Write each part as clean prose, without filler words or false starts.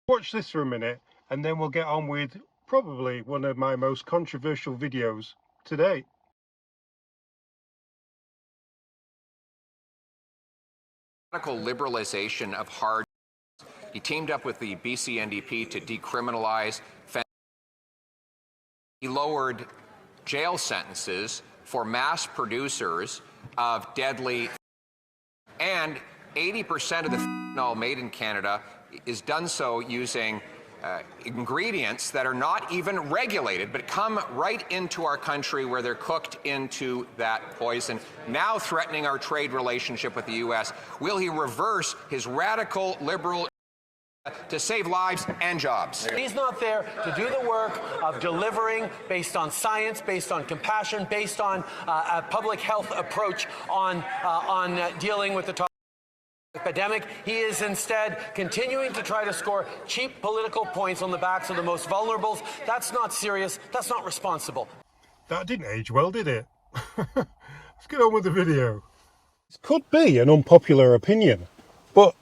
Watch this for a minute and then we'll get on with probably one of my most controversial videos today. Radical liberalization of hard. He teamed up with the BC NDP to decriminalize. He lowered jail sentences for mass producers of deadly, and 80% of the fentanyl made in Canada is done so using ingredients that are not even regulated, but come right into our country where they're cooked into that poison, now threatening our trade relationship with the U.S. Will he reverse his radical liberal to save lives and jobs? He's not there to do the work of delivering based on science, based on compassion, based on a public health approach on dealing with the epidemic. He is instead continuing to try to score cheap political points on the backs of the most vulnerable. That's not serious. That's not responsible. That didn't age well, did it? Let's get on with the video. It could be an unpopular opinion, but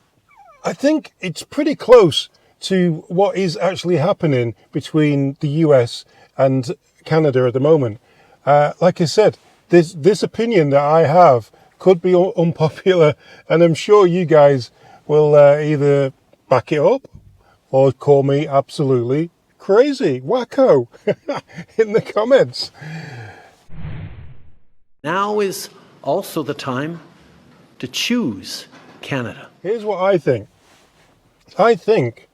I think it's pretty close to what is actually happening between the US and Canada at the moment. Like I said, this opinion that I have could be unpopular, and I'm sure you guys will either back it up or call me absolutely crazy, wacko, in the comments. Now is also the time to choose Canada. Here's what I think. I think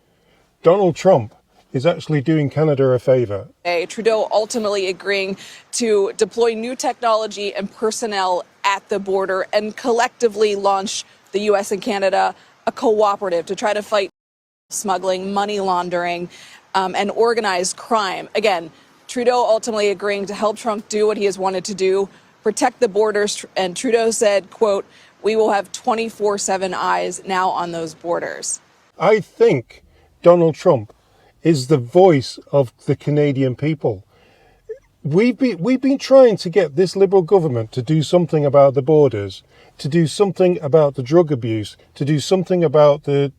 Donald Trump is actually doing Canada a favour. Trudeau ultimately agreeing to deploy new technology and personnel at the border and collectively launch the U.S. and Canada a cooperative to try to fight smuggling, money laundering, and organized crime. Again, Trudeau ultimately agreeing to help Trump do what he has wanted to do, protect the borders. And Trudeau said, quote, "We will have 24/7 eyes now on those borders." I think Donald Trump is the voice of the Canadian people. We've been trying to get this Liberal government to do something about the borders, to do something about the drug abuse, to do something about the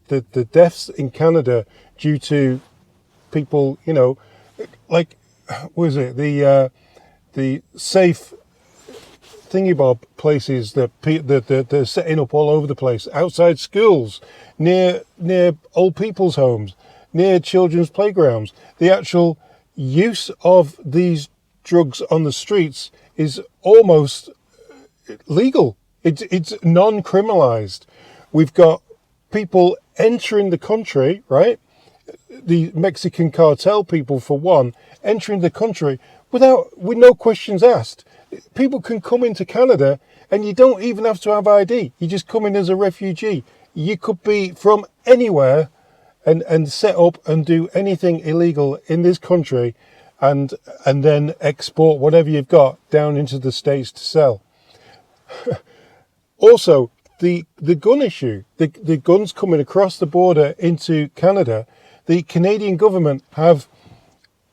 deaths in Canada due to people, you know, like, what is it, the safe thingy-bob places that they're setting up all over the place, outside schools, near old people's homes, near children's playgrounds. The actual use of these drugs on the streets is almost legal. It's non-criminalized. We've got people entering the country, right? The Mexican cartel people, for one, entering the country with no questions asked. People can come into Canada and you don't even have to have ID. You just come in as a refugee. You could be from anywhere and set up and do anything illegal in this country and then export whatever you've got down into the States to sell. Also, the gun issue, the guns coming across the border into Canada, the Canadian government have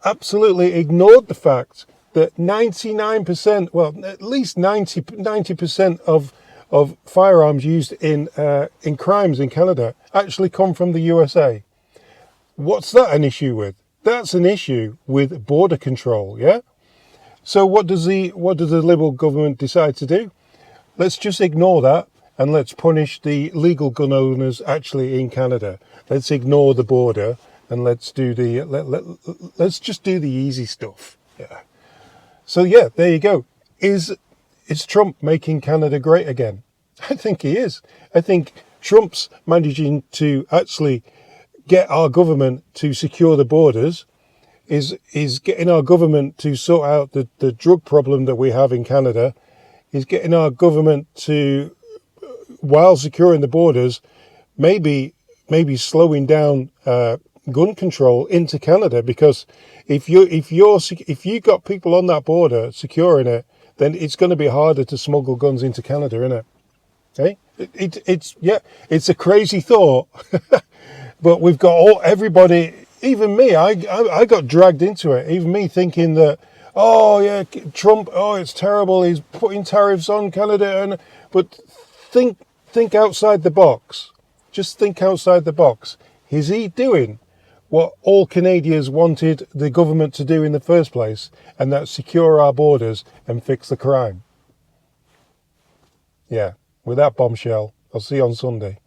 absolutely ignored the fact that 99%, well, at least 90% of firearms used in crimes in Canada actually come from the USA. What's that an issue with? That's an issue with border control, yeah? So what does the Liberal government decide to do? Let's just ignore that and let's punish the legal gun owners actually in Canada. Let's ignore the border and let's do let's just do the easy stuff. Yeah. So yeah, there you go. Is Trump making Canada great again? I think he is. I think Trump's managing to actually get our government to secure the borders, is getting our government to sort out the drug problem that we have in Canada, is getting our government to, while securing the borders, maybe slowing down gun control into Canada, because if you got people on that border securing it, then it's going to be harder to smuggle guns into Canada, isn't it? Okay? It's a crazy thought, but we've got everybody, even me, I got dragged into it. Even me thinking that, oh yeah, Trump, oh it's terrible, he's putting tariffs on Canada, but think outside the box. Just think outside the box. Is he doing what all Canadians wanted the government to do in the first place, and that's secure our borders and fix the crime. Yeah, with that bombshell, I'll see you on Sunday.